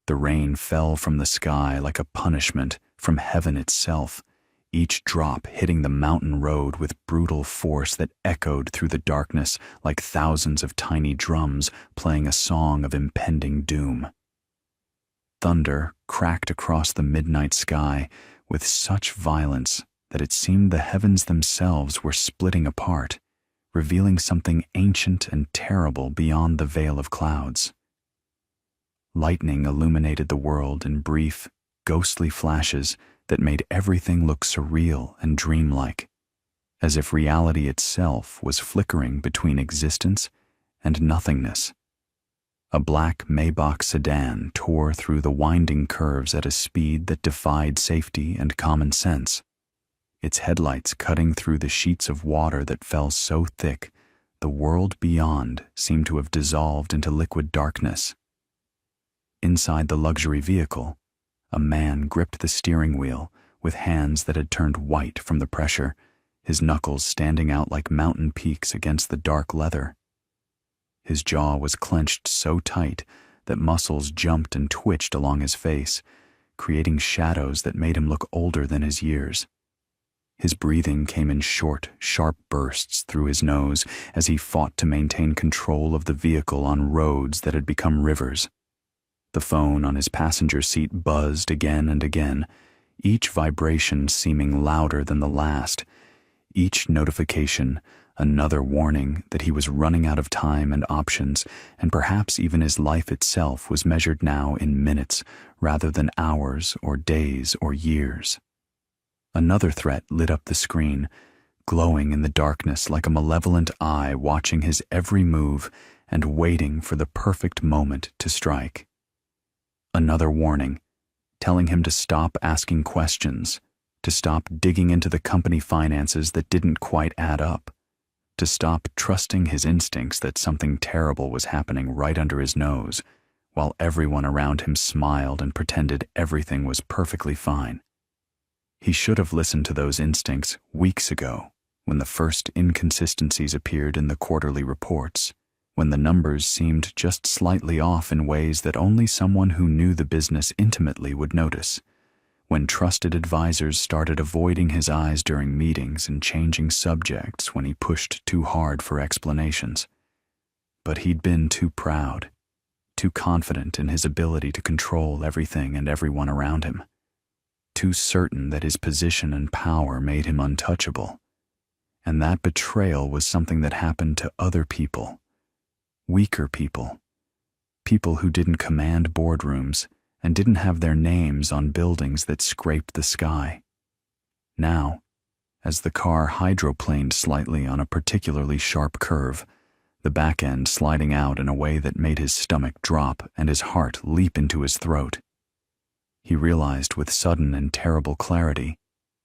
The rain fell from the sky like a punishment from heaven itself, each drop hitting the mountain road with brutal force that echoed through the darkness like thousands of tiny drums playing a song of impending doom. Thunder cracked across the midnight sky with such violence that it seemed the heavens themselves were splitting apart, revealing something ancient and terrible beyond the veil of clouds. Lightning illuminated the world in brief, ghostly flashes that made everything look surreal and dreamlike, as if reality itself was flickering between existence and nothingness. A black Maybach sedan tore through the winding curves at a speed that defied safety and common sense, its headlights cutting through the sheets of water that fell so thick the world beyond seemed to have dissolved into liquid darkness. Inside the luxury vehicle, a man gripped the steering wheel with hands that had turned white from the pressure, his knuckles standing out like mountain peaks against the dark leather. His jaw was clenched so tight that muscles jumped and twitched along his face, creating shadows that made him look older than his years. His breathing came in short, sharp bursts through his nose as he fought to maintain control of the vehicle on roads that had become rivers. The phone on his passenger seat buzzed again and again, each vibration seeming louder than the last, each notification another warning that he was running out of time and options, and perhaps even his life itself was measured now in minutes rather than hours or days or years. Another threat lit up the screen, glowing in the darkness like a malevolent eye watching his every move and waiting for the perfect moment to strike. Another warning, telling him to stop asking questions, to stop digging into the company finances that didn't quite add up, to stop trusting his instincts that something terrible was happening right under his nose, while everyone around him smiled and pretended everything was perfectly fine. He should have listened to those instincts weeks ago, when the first inconsistencies appeared in the quarterly reports, when the numbers seemed just slightly off in ways that only someone who knew the business intimately would notice, when trusted advisors started avoiding his eyes during meetings and changing subjects when he pushed too hard for explanations. But he'd been too proud, too confident in his ability to control everything and everyone around him, too certain that his position and power made him untouchable. And that betrayal was something that happened to other people, weaker people, people who didn't command boardrooms and didn't have their names on buildings that scraped the sky. Now, as the car hydroplaned slightly on a particularly sharp curve, the back end sliding out in a way that made his stomach drop and his heart leap into his throat, he realized with sudden and terrible clarity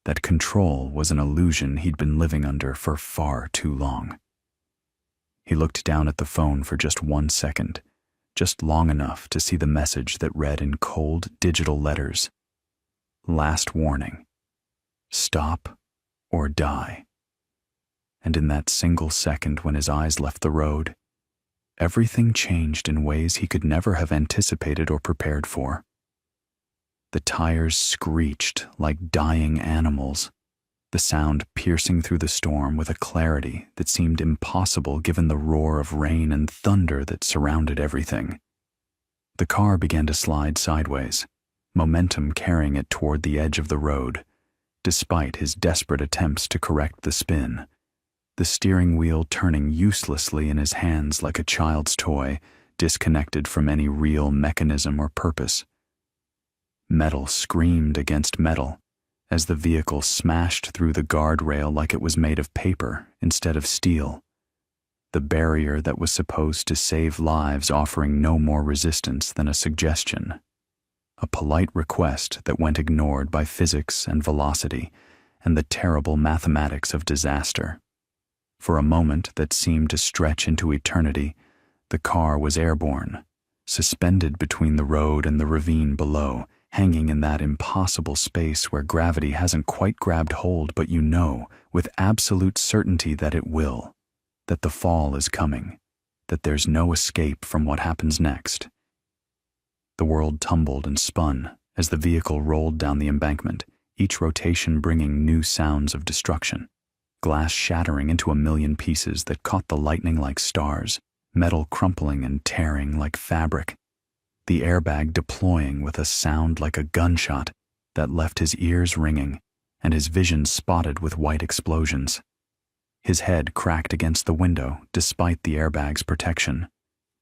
that control was an illusion he'd been living under for far too long. He looked down at the phone for just 1 second, just long enough to see the message that read in cold digital letters, "Last warning. Stop or die." And in that single second when his eyes left the road, everything changed in ways he could never have anticipated or prepared for. The tires screeched like dying animals, the sound piercing through the storm with a clarity that seemed impossible given the roar of rain and thunder that surrounded everything. The car began to slide sideways, momentum carrying it toward the edge of the road, despite his desperate attempts to correct the spin, the steering wheel turning uselessly in his hands like a child's toy, disconnected from any real mechanism or purpose. Metal screamed against metal, as the vehicle smashed through the guardrail like it was made of paper instead of steel, the barrier that was supposed to save lives offering no more resistance than a suggestion, a polite request that went ignored by physics and velocity and the terrible mathematics of disaster. For a moment that seemed to stretch into eternity, the car was airborne, suspended between the road and the ravine below, hanging in that impossible space where gravity hasn't quite grabbed hold, but you know with absolute certainty that it will, that the fall is coming, that there's no escape from what happens next. The world tumbled and spun as the vehicle rolled down the embankment, each rotation bringing new sounds of destruction. Glass shattering into a million pieces that caught the lightning like stars, metal crumpling and tearing like fabric. The airbag deploying with a sound like a gunshot that left his ears ringing and his vision spotted with white explosions. His head cracked against the window despite the airbag's protection,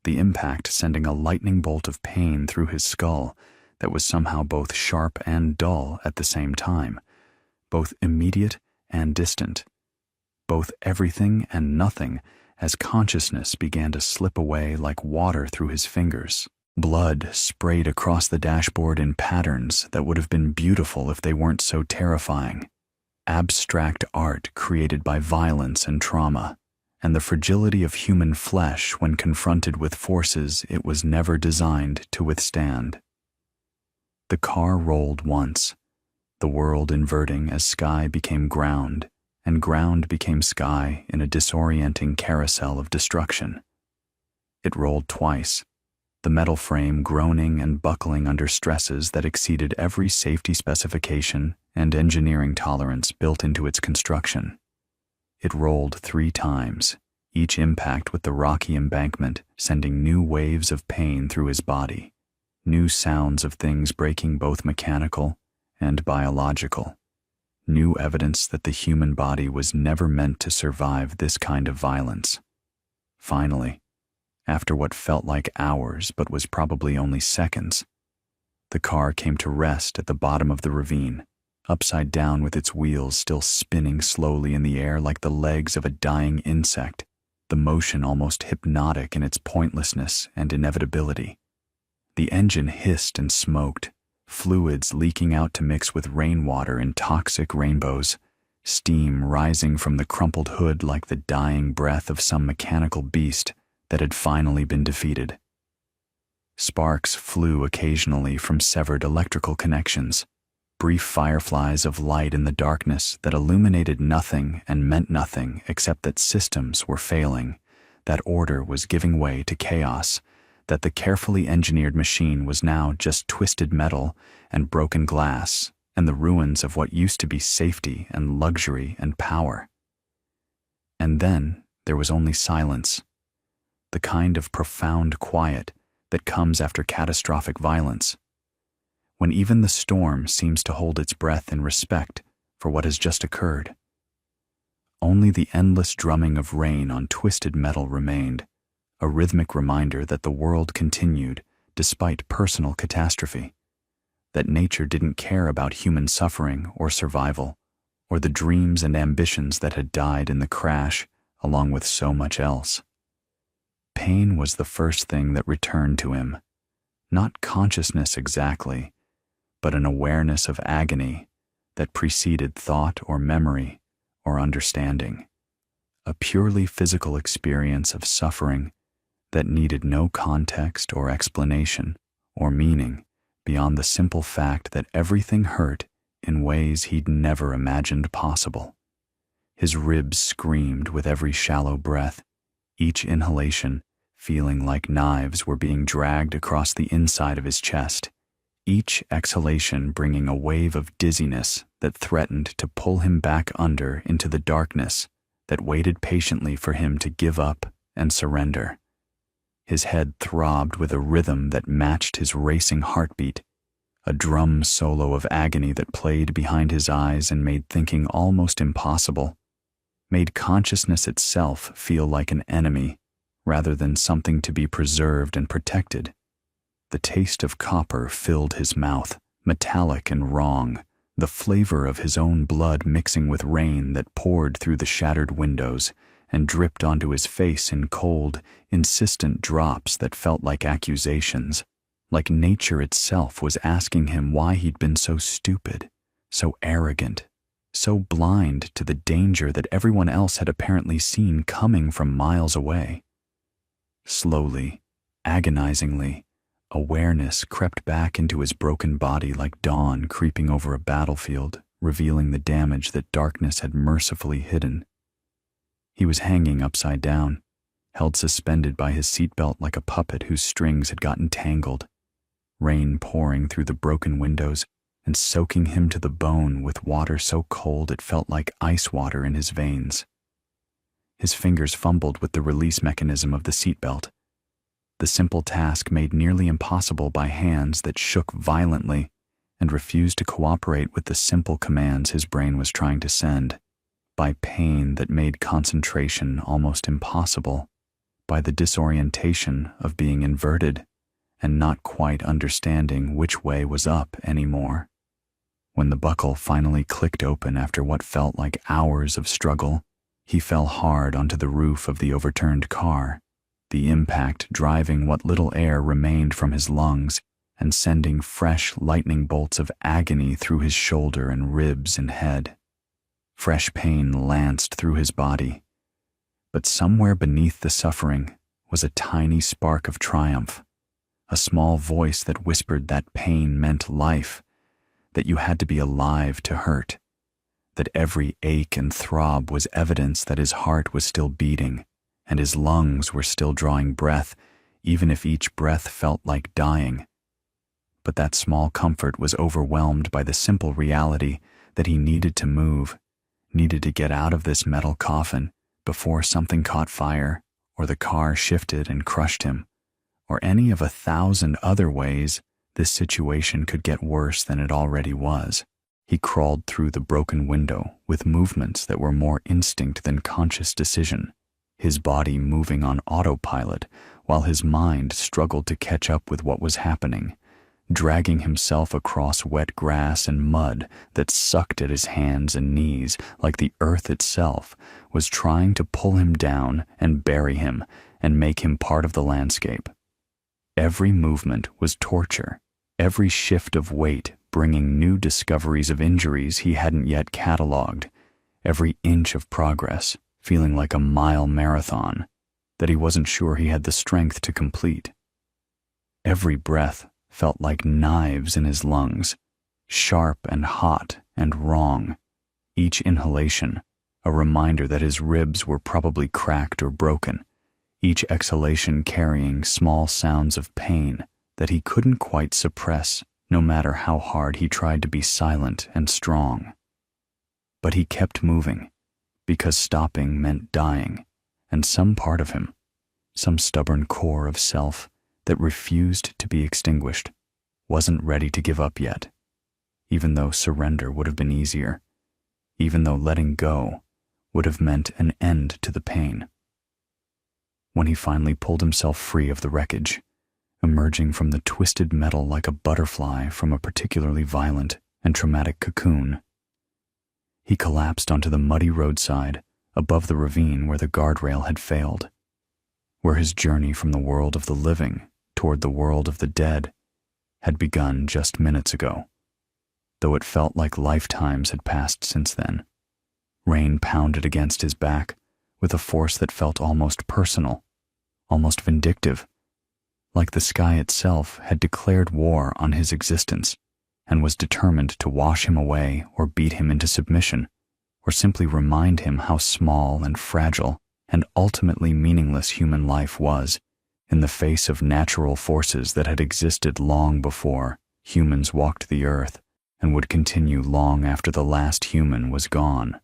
the impact sending a lightning bolt of pain through his skull that was somehow both sharp and dull at the same time, both immediate and distant, both everything and nothing as consciousness began to slip away like water through his fingers. Blood sprayed across the dashboard in patterns that would have been beautiful if they weren't so terrifying. Abstract art created by violence and trauma, and the fragility of human flesh when confronted with forces it was never designed to withstand. The car rolled once, the world inverting as sky became ground, and ground became sky in a disorienting carousel of destruction. It rolled twice, the metal frame groaning and buckling under stresses that exceeded every safety specification and engineering tolerance built into its construction. It rolled 3 times, each impact with the rocky embankment sending new waves of pain through his body, new sounds of things breaking both mechanical and biological, new evidence that the human body was never meant to survive this kind of violence. Finally, after what felt like hours but was probably only seconds, the car came to rest at the bottom of the ravine, upside down with its wheels still spinning slowly in the air like the legs of a dying insect, the motion almost hypnotic in its pointlessness and inevitability. The engine hissed and smoked, fluids leaking out to mix with rainwater in toxic rainbows, steam rising from the crumpled hood like the dying breath of some mechanical beast that had finally been defeated. Sparks flew occasionally from severed electrical connections, brief fireflies of light in the darkness that illuminated nothing and meant nothing except that systems were failing, that order was giving way to chaos, that the carefully engineered machine was now just twisted metal and broken glass and the ruins of what used to be safety and luxury and power. And then there was only silence, the kind of profound quiet that comes after catastrophic violence, when even the storm seems to hold its breath in respect for what has just occurred. Only the endless drumming of rain on twisted metal remained, a rhythmic reminder that the world continued despite personal catastrophe, that nature didn't care about human suffering or survival, or the dreams and ambitions that had died in the crash along with so much else. Pain was the first thing that returned to him, not consciousness exactly, but an awareness of agony that preceded thought or memory or understanding, a purely physical experience of suffering that needed no context or explanation or meaning beyond the simple fact that everything hurt in ways he'd never imagined possible. His ribs screamed with every shallow breath, each inhalation feeling like knives were being dragged across the inside of his chest, each exhalation bringing a wave of dizziness that threatened to pull him back under into the darkness that waited patiently for him to give up and surrender. His head throbbed with a rhythm that matched his racing heartbeat, a drum solo of agony that played behind his eyes and made thinking almost impossible, made consciousness itself feel like an enemy rather than something to be preserved and protected. The taste of copper filled his mouth, metallic and wrong, the flavor of his own blood mixing with rain that poured through the shattered windows and dripped onto his face in cold, insistent drops that felt like accusations, like nature itself was asking him why he'd been so stupid, so arrogant, so blind to the danger that everyone else had apparently seen coming from miles away. Slowly, agonizingly, awareness crept back into his broken body like dawn creeping over a battlefield, revealing the damage that darkness had mercifully hidden. He was hanging upside down, held suspended by his seatbelt like a puppet whose strings had gotten tangled. rain pouring through the broken windows and soaking him to the bone with water so cold it felt like ice water in his veins. His fingers fumbled with the release mechanism of the seatbelt, the simple task made nearly impossible by hands that shook violently and refused to cooperate with the simple commands his brain was trying to send, by pain that made concentration almost impossible, by the disorientation of being inverted and not quite understanding which way was up anymore. When the buckle finally clicked open after what felt like hours of struggle, he fell hard onto the roof of the overturned car, the impact driving what little air remained from his lungs and sending fresh lightning bolts of agony through his shoulder and ribs and head. Fresh pain lanced through his body, but somewhere beneath the suffering was a tiny spark of triumph, a small voice that whispered that pain meant life, that you had to be alive to hurt, that every ache and throb was evidence that his heart was still beating and his lungs were still drawing breath, even if each breath felt like dying. But that small comfort was overwhelmed by the simple reality that he needed to move, needed to get out of this metal coffin before something caught fire, or the car shifted and crushed him, or any of 1,000 other ways this situation could get worse than it already was. He crawled through the broken window with movements that were more instinct than conscious decision, his body moving on autopilot while his mind struggled to catch up with what was happening, dragging himself across wet grass and mud that sucked at his hands and knees like the earth itself was trying to pull him down and bury him and make him part of the landscape. Every movement was torture, every shift of weight bringing new discoveries of injuries he hadn't yet cataloged, every inch of progress feeling like a mile marathon that he wasn't sure he had the strength to complete. Every breath felt like knives in his lungs, sharp and hot and wrong. Each inhalation, a reminder that his ribs were probably cracked or broken, each exhalation carrying small sounds of pain that he couldn't quite suppress no matter how hard he tried to be silent and strong. But he kept moving, because stopping meant dying, and some part of him, some stubborn core of self that refused to be extinguished, wasn't ready to give up yet, even though surrender would have been easier, even though letting go would have meant an end to the pain. When he finally pulled himself free of the wreckage, emerging from the twisted metal like a butterfly from a particularly violent and traumatic cocoon, he collapsed onto the muddy roadside above the ravine where the guardrail had failed, where his journey from the world of the living toward the world of the dead had begun just minutes ago, though it felt like lifetimes had passed since then. Rain pounded against his back with a force that felt almost personal, almost vindictive, like the sky itself had declared war on his existence and was determined to wash him away or beat him into submission, or simply remind him how small and fragile and ultimately meaningless human life was in the face of natural forces that had existed long before humans walked the earth and would continue long after the last human was gone.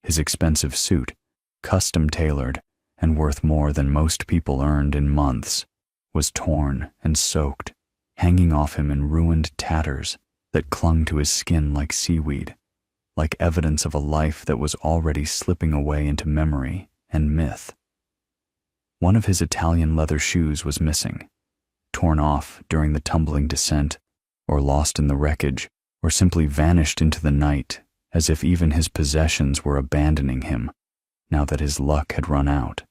His expensive suit, custom-tailored and worth more than most people earned in months, was torn and soaked, hanging off him in ruined tatters that clung to his skin like seaweed, like evidence of a life that was already slipping away into memory and myth. One of his Italian leather shoes was missing, torn off during the tumbling descent, or lost in the wreckage, or simply vanished into the night, as if even his possessions were abandoning him, now that his luck had run out,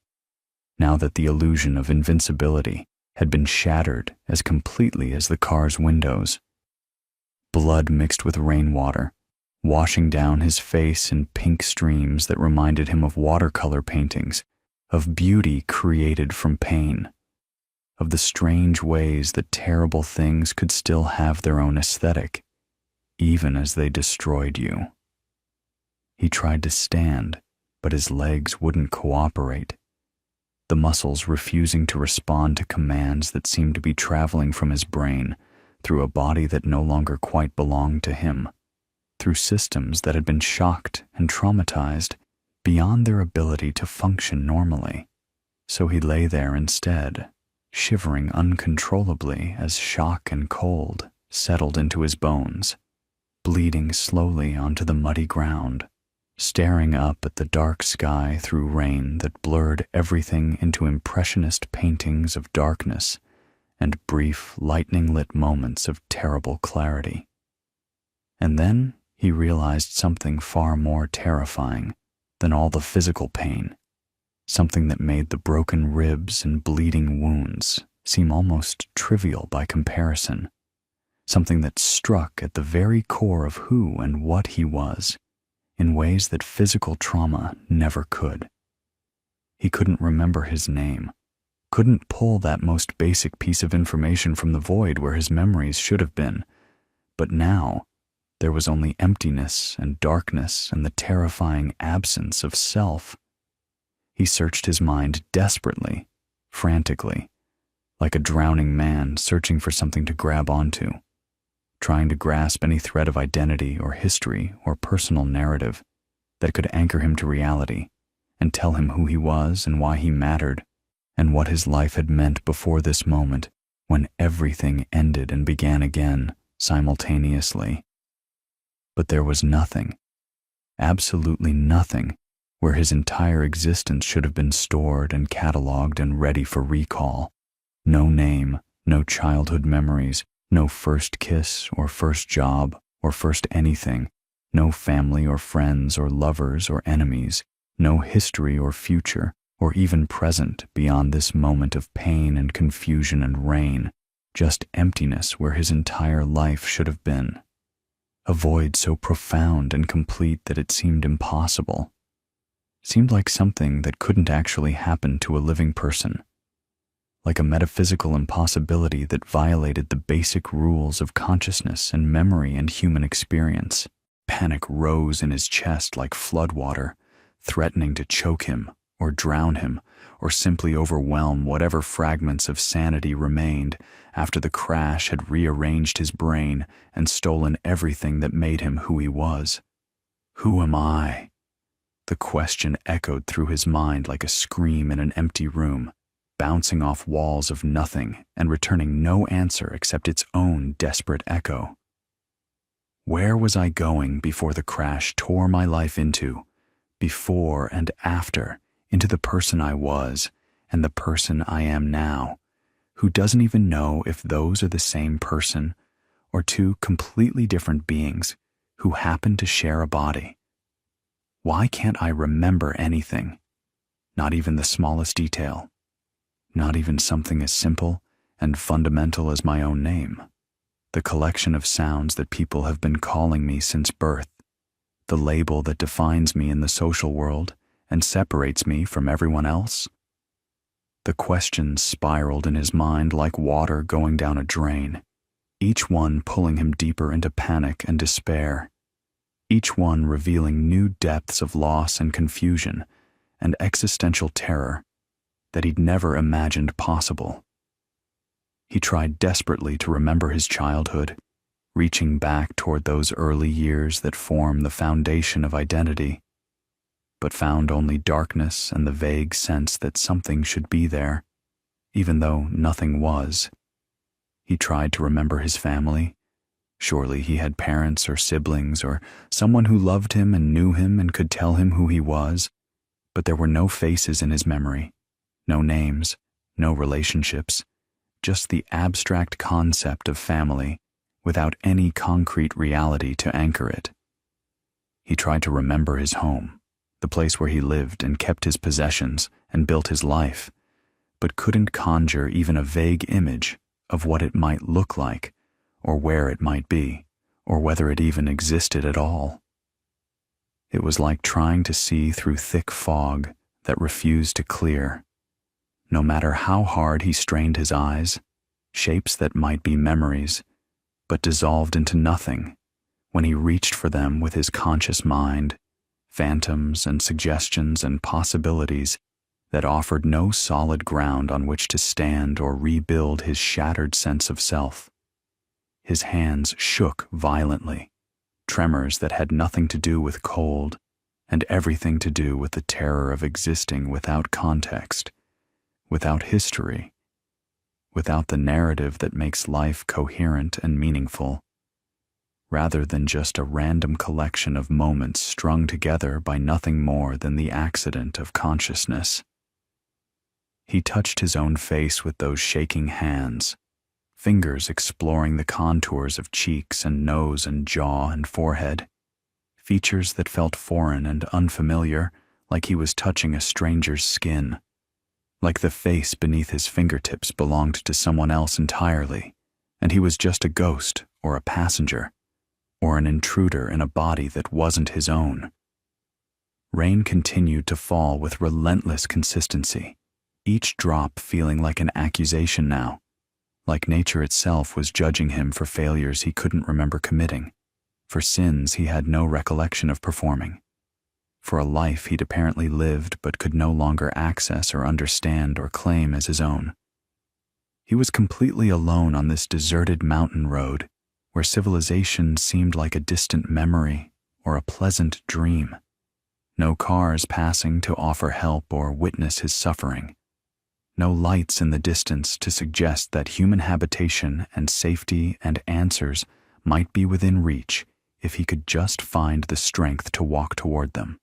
now that the illusion of invincibility had been shattered as completely as the car's windows. Blood mixed with rainwater, washing down his face in pink streams that reminded him of watercolor paintings, of beauty created from pain, of the strange ways that terrible things could still have their own aesthetic, even as they destroyed you. He tried to stand, but his legs wouldn't cooperate, the muscles refusing to respond to commands that seemed to be traveling from his brain, through a body that no longer quite belonged to him, through systems that had been shocked and traumatized beyond their ability to function normally. So he lay there instead, shivering uncontrollably as shock and cold settled into his bones, bleeding slowly onto the muddy ground, staring up at the dark sky through rain that blurred everything into impressionist paintings of darkness and brief, lightning-lit moments of terrible clarity. And then he realized something far more terrifying than all the physical pain, something that made the broken ribs and bleeding wounds seem almost trivial by comparison, something that struck at the very core of who and what he was, in ways that physical trauma never could. He couldn't remember his name, couldn't pull that most basic piece of information from the void where his memories should have been, but now there was only emptiness and darkness and the terrifying absence of self. He searched his mind desperately, frantically, like a drowning man searching for something to grab onto, trying to grasp any thread of identity or history or personal narrative that could anchor him to reality and tell him who he was and why he mattered and what his life had meant before this moment when everything ended and began again simultaneously. But there was nothing, absolutely nothing, where his entire existence should have been stored and cataloged and ready for recall. No name, no childhood memories, no first kiss or first job or first anything, no family or friends or lovers or enemies, no history or future or even present beyond this moment of pain and confusion and rain, just emptiness where his entire life should have been. A void so profound and complete that it seemed impossible. Seemed like something that couldn't actually happen to a living person. Like a metaphysical impossibility that violated the basic rules of consciousness and memory and human experience. Panic rose in his chest like floodwater, threatening to choke him, or drown him, or simply overwhelm whatever fragments of sanity remained after the crash had rearranged his brain and stolen everything that made him who he was. Who am I? The question echoed through his mind like a scream in an empty room, bouncing off walls of nothing and returning no answer except its own desperate echo. Where was I going before the crash tore my life into, before and after, into the person I was and the person I am now, who doesn't even know if those are the same person or two completely different beings who happen to share a body? Why can't I remember anything? Not even the smallest detail. Not even something as simple and fundamental as my own name. The collection of sounds that people have been calling me since birth. The label that defines me in the social world and separates me from everyone else. The questions spiraled in his mind like water going down a drain, each one pulling him deeper into panic and despair. Each one revealing new depths of loss and confusion and existential terror that he'd never imagined possible. He tried desperately to remember his childhood, reaching back toward those early years that form the foundation of identity, but found only darkness and the vague sense that something should be there, even though nothing was. He tried to remember his family. Surely he had parents or siblings or someone who loved him and knew him and could tell him who he was, but there were no faces in his memory, no names, no relationships, just the abstract concept of family without any concrete reality to anchor it. He tried to remember his home, the place where he lived and kept his possessions and built his life, but couldn't conjure even a vague image of what it might look like, or where it might be, or whether it even existed at all. It was like trying to see through thick fog that refused to clear. No matter how hard he strained his eyes, shapes that might be memories, but dissolved into nothing when he reached for them with his conscious mind, phantoms and suggestions and possibilities that offered no solid ground on which to stand or rebuild his shattered sense of self. His hands shook violently, tremors that had nothing to do with cold and everything to do with the terror of existing without context, without history, without the narrative that makes life coherent and meaningful, rather than just a random collection of moments strung together by nothing more than the accident of consciousness. He touched his own face with those shaking hands, fingers exploring the contours of cheeks and nose and jaw and forehead, features that felt foreign and unfamiliar, like he was touching a stranger's skin, like the face beneath his fingertips belonged to someone else entirely, and he was just a ghost or a passenger, or an intruder in a body that wasn't his own. Rain continued to fall with relentless consistency, each drop feeling like an accusation now, like nature itself was judging him for failures he couldn't remember committing, for sins he had no recollection of performing, for a life he'd apparently lived but could no longer access or understand or claim as his own. He was completely alone on this deserted mountain road, where civilization seemed like a distant memory or a pleasant dream. No cars passing to offer help or witness his suffering. No lights in the distance to suggest that human habitation and safety and answers might be within reach if he could just find the strength to walk toward them.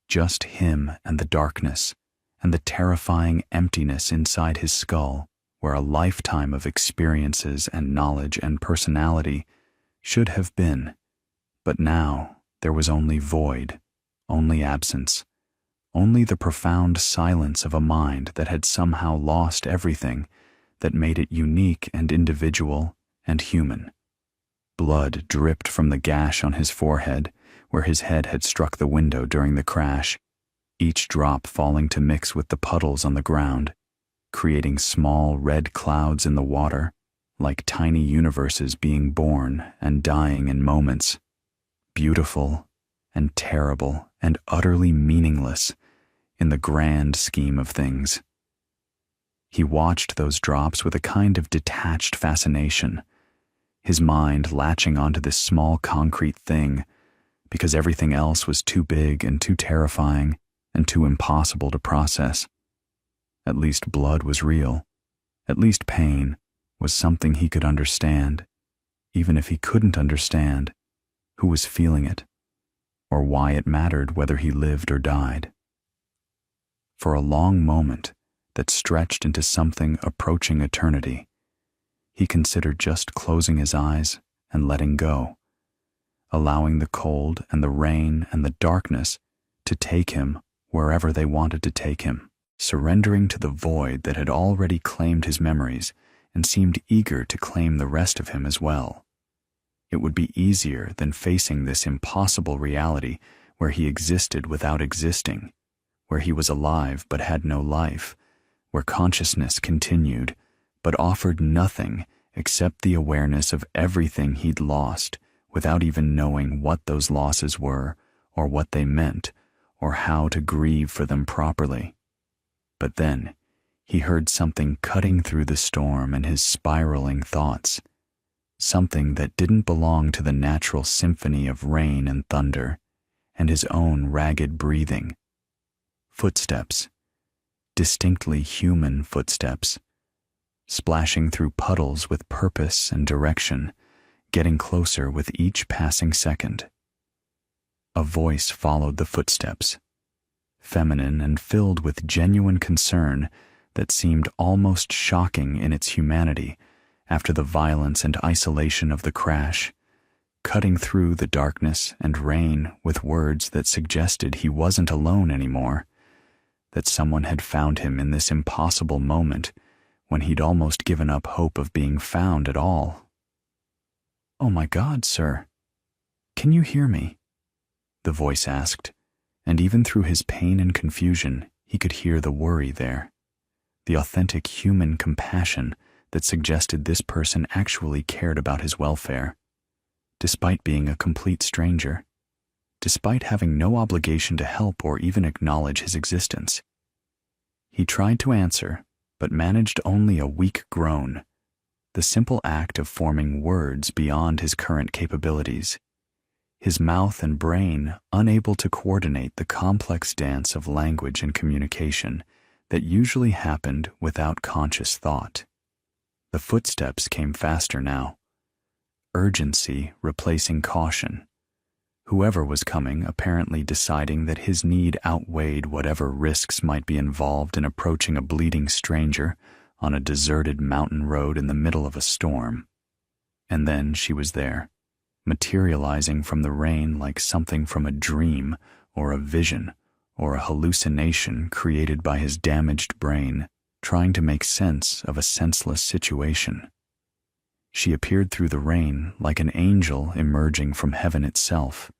Just him and the darkness and the terrifying emptiness inside his skull, where a lifetime of experiences and knowledge and personality should have been. But now there was only void, only absence, only the profound silence of a mind that had somehow lost everything that made it unique and individual and human. Blood dripped from the gash on his forehead where his head had struck the window during the crash, each drop falling to mix with the puddles on the ground, creating small red clouds in the water, like tiny universes being born and dying in moments, beautiful and terrible and utterly meaningless in the grand scheme of things. He watched those drops with a kind of detached fascination, his mind latching onto this small concrete thing because everything else was too big and too terrifying and too impossible to process. At least blood was real. At least pain was something he could understand, even if he couldn't understand who was feeling it or why it mattered whether he lived or died. For a long moment that stretched into something approaching eternity, he considered just closing his eyes and letting go, allowing the cold and the rain and the darkness to take him wherever they wanted to take him, surrendering to the void that had already claimed his memories and seemed eager to claim the rest of him as well. It would be easier than facing this impossible reality where he existed without existing, where he was alive but had no life, where consciousness continued but offered nothing except the awareness of everything he'd lost without even knowing what those losses were or what they meant or how to grieve for them properly. But then he heard something cutting through the storm and his spiraling thoughts, something that didn't belong to the natural symphony of rain and thunder and his own ragged breathing. Footsteps, distinctly human footsteps, splashing through puddles with purpose and direction, getting closer with each passing second. A voice followed the footsteps, feminine and filled with genuine concern that seemed almost shocking in its humanity after the violence and isolation of the crash, cutting through the darkness and rain with words that suggested he wasn't alone anymore, that someone had found him in this impossible moment when he'd almost given up hope of being found at all. "Oh my God, sir, can you hear me?" the voice asked, and even through his pain and confusion, he could hear the worry there, the authentic human compassion that suggested this person actually cared about his welfare, despite being a complete stranger, despite having no obligation to help or even acknowledge his existence. He tried to answer, but managed only a weak groan, the simple act of forming words beyond his current capabilities, his mouth and brain unable to coordinate the complex dance of language and communication that usually happened without conscious thought. The footsteps came faster now, urgency replacing caution. Whoever was coming apparently deciding that his need outweighed whatever risks might be involved in approaching a bleeding stranger on a deserted mountain road in the middle of a storm. And then she was there, materializing from the rain like something from a dream or a vision or a hallucination created by his damaged brain, trying to make sense of a senseless situation. She appeared through the rain like an angel emerging from heaven itself,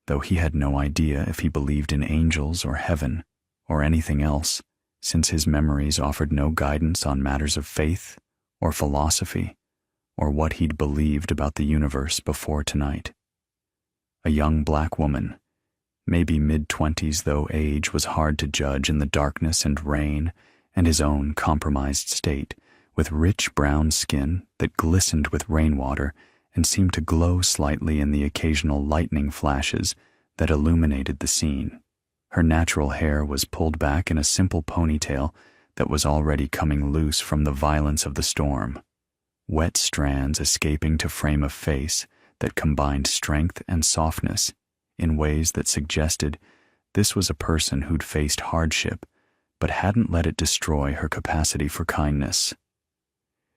though he had no idea if he believed in angels or heaven or anything else, since his memories offered no guidance on matters of faith or philosophy or what he'd believed about the universe before tonight. A young black woman, maybe mid-20s, though age was hard to judge in the darkness and rain and his own compromised state, with rich brown skin that glistened with rainwater and seemed to glow slightly in the occasional lightning flashes that illuminated the scene. Her natural hair was pulled back in a simple ponytail that was already coming loose from the violence of the storm, wet strands escaping to frame a face that combined strength and softness in ways that suggested this was a person who'd faced hardship but hadn't let it destroy her capacity for kindness.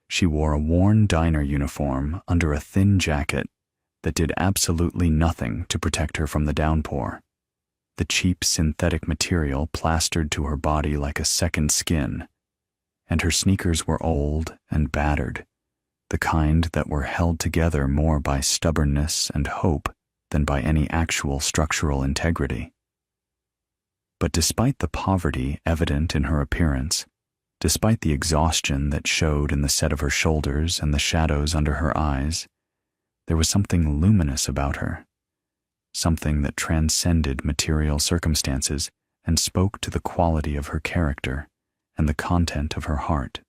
She wore a worn diner uniform under a thin jacket that did absolutely nothing to protect her from the downpour, the cheap synthetic material plastered to her body like a second skin, and her sneakers were old and battered, the kind that were held together more by stubbornness and hope than by any actual structural integrity. But despite the poverty evident in her appearance, despite the exhaustion that showed in the set of her shoulders and the shadows under her eyes, there was something luminous about her, something that transcended material circumstances and spoke to the quality of her character and the content of her heart.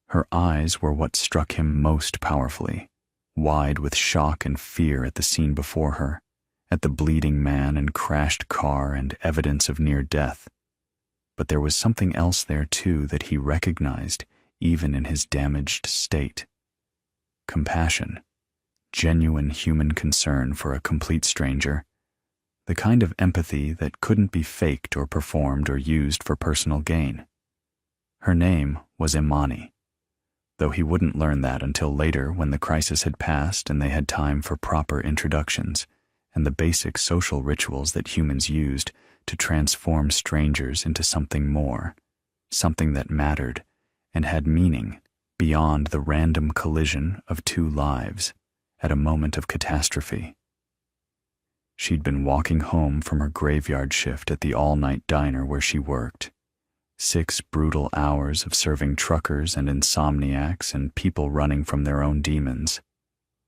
Her eyes were what struck him most powerfully, wide with shock and fear at the scene before her, at the bleeding man and crashed car and evidence of near death. But there was something else there too that he recognized even in his damaged state. Compassion, genuine human concern for a complete stranger, the kind of empathy that couldn't be faked or performed or used for personal gain. Her name was Imani, though he wouldn't learn that until later when the crisis had passed and they had time for proper introductions and the basic social rituals that humans used to transform strangers into something more, something that mattered and had meaning beyond the random collision of two lives at a moment of catastrophe. She'd been walking home from her graveyard shift at the all-night diner where she worked. 6 brutal hours of serving truckers and insomniacs and people running from their own demons,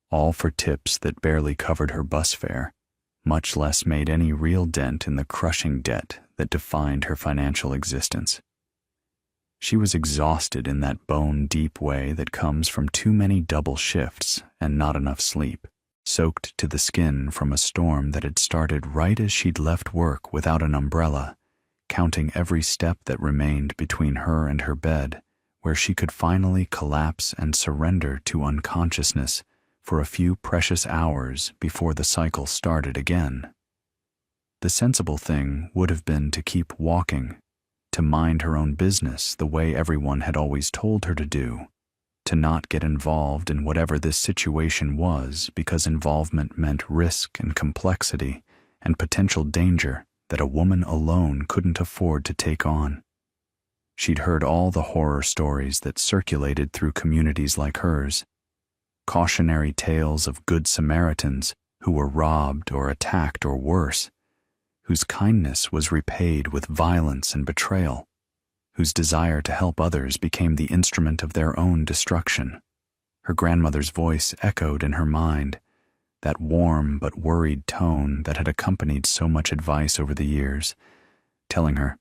all for tips that barely covered her bus fare, much less made any real dent in the crushing debt that defined her financial existence. She was exhausted in that bone-deep way that comes from too many double shifts and not enough sleep, soaked to the skin from a storm that had started right as she'd left work without an umbrella, counting every step that remained between her and her bed, where she could finally collapse and surrender to unconsciousness for a few precious hours before the cycle started again. The sensible thing would have been to keep walking, to mind her own business the way everyone had always told her to do, to not get involved in whatever this situation was because involvement meant risk and complexity and potential danger that a woman alone couldn't afford to take on. She'd heard all the horror stories that circulated through communities like hers, cautionary tales of good Samaritans who were robbed or attacked or worse, whose kindness was repaid with violence and betrayal, whose desire to help others became the instrument of their own destruction. Her grandmother's voice echoed in her mind, that warm but worried tone that had accompanied so much advice over the years, telling her,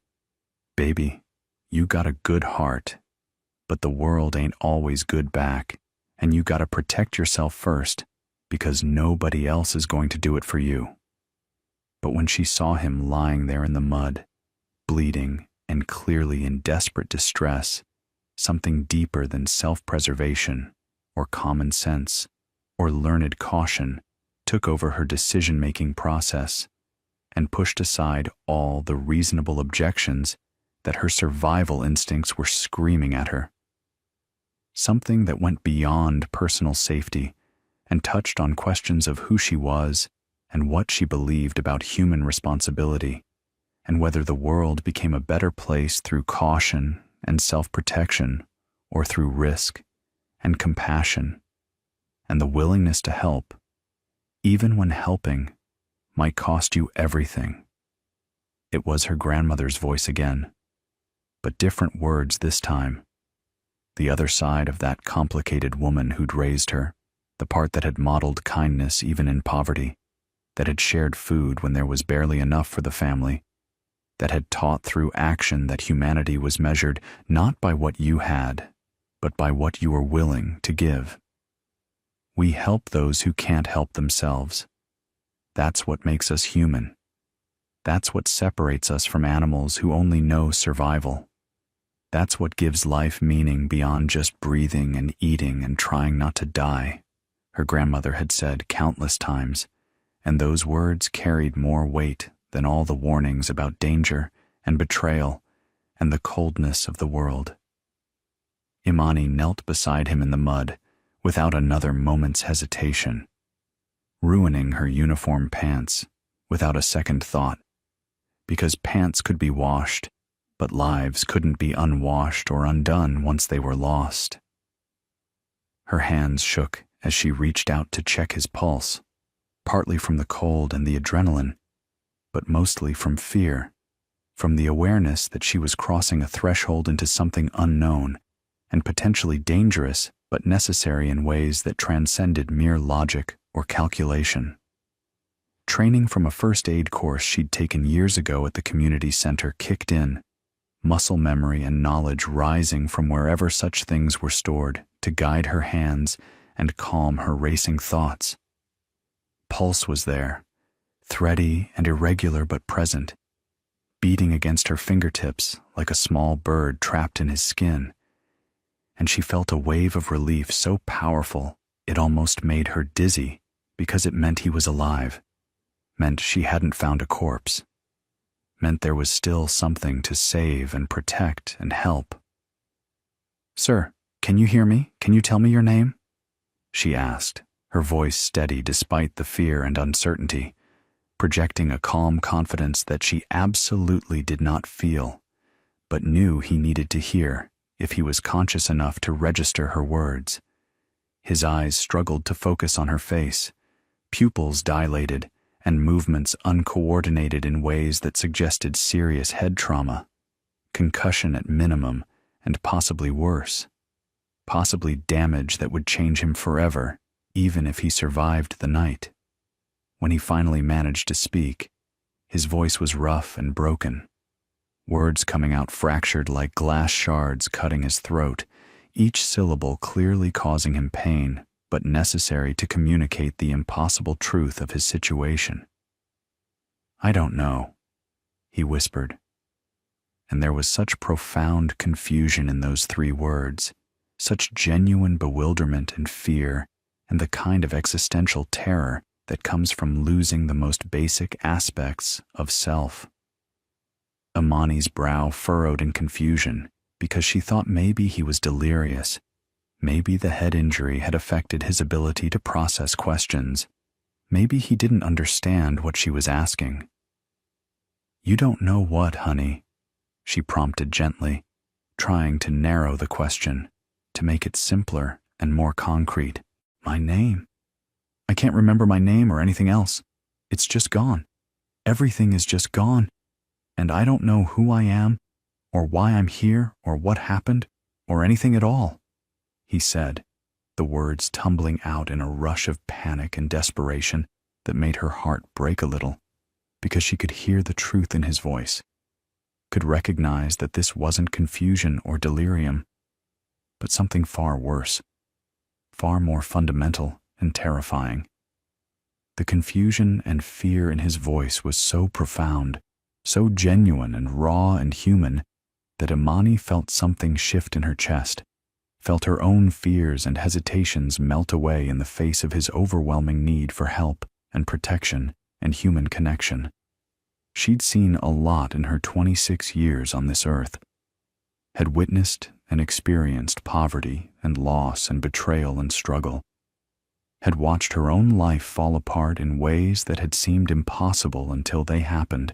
"Baby, you got a good heart. But the world ain't always good back, and you gotta protect yourself first, because nobody else is going to do it for you. But when she saw him lying there in the mud, bleeding and clearly in desperate distress, something deeper than self-preservation or common sense or learned caution took over her decision-making process and pushed aside all the reasonable objections that her survival instincts were screaming at her. Something that went beyond personal safety and touched on questions of who she was and what she believed about human responsibility, and whether the world became a better place through caution and self-protection or through risk and compassion and the willingness to help, even when helping might cost you everything. It was her grandmother's voice again, but different words this time. The other side of that complicated woman who'd raised her, the part that had modeled kindness even in poverty, that had shared food when there was barely enough for the family, that had taught through action that humanity was measured not by what you had, but by what you were willing to give. We help those who can't help themselves. That's what makes us human. That's what separates us from animals who only know survival. That's what gives life meaning beyond just breathing and eating and trying not to die, her grandmother had said countless times, and those words carried more weight than all the warnings about danger and betrayal and the coldness of the world. Imani knelt beside him in the mud without another moment's hesitation, ruining her uniform pants without a second thought, because pants could be washed, but lives couldn't be unwashed or undone once they were lost. Her hands shook as she reached out to check his pulse, partly from the cold and the adrenaline, but mostly from fear, from the awareness that she was crossing a threshold into something unknown and potentially dangerous but necessary in ways that transcended mere logic or calculation. Training from a first aid course she'd taken years ago at the community center kicked in, muscle memory and knowledge rising from wherever such things were stored to guide her hands and calm her racing thoughts. Pulse was there, thready and irregular but present, beating against her fingertips like a small bird trapped in his skin, and she felt a wave of relief so powerful it almost made her dizzy because it meant he was alive, meant she hadn't found a corpse, meant there was still something to save and protect and help. "Sir, can you hear me? Can you tell me your name?" she asked, her voice steady despite the fear and uncertainty, projecting a calm confidence that she absolutely did not feel, but knew he needed to hear if he was conscious enough to register her words. His eyes struggled to focus on her face, pupils dilated and movements uncoordinated in ways that suggested serious head trauma, concussion at minimum, and possibly worse, possibly damage that would change him forever, even if he survived the night. When he finally managed to speak, his voice was rough and broken, words coming out fractured like glass shards cutting his throat, each syllable clearly causing him pain, but necessary to communicate the impossible truth of his situation. "I don't know," he whispered. And there was such profound confusion in those 3 words, such genuine bewilderment and fear, and the kind of existential terror that comes from losing the most basic aspects of self. Imani's brow furrowed in confusion because she thought maybe he was delirious. Maybe the head injury had affected his ability to process questions. Maybe he didn't understand what she was asking. "You don't know what, honey?" she prompted gently, trying to narrow the question, to make it simpler and more concrete. "My name? I can't remember my name or anything else. It's just gone. Everything is just gone. And I don't know who I am, or why I'm here, or what happened, or anything at all," he said, the words tumbling out in a rush of panic and desperation that made her heart break a little, because she could hear the truth in his voice, could recognize that this wasn't confusion or delirium. but something far worse, far more fundamental and terrifying. The confusion and fear in his voice was so profound, so genuine and raw and human, that Imani felt something shift in her chest, felt her own fears and hesitations melt away in the face of his overwhelming need for help and protection and human connection. She'd seen a lot in her 26 years on this earth, had witnessed and experienced poverty and loss and betrayal and struggle, had watched her own life fall apart in ways that had seemed impossible until they happened,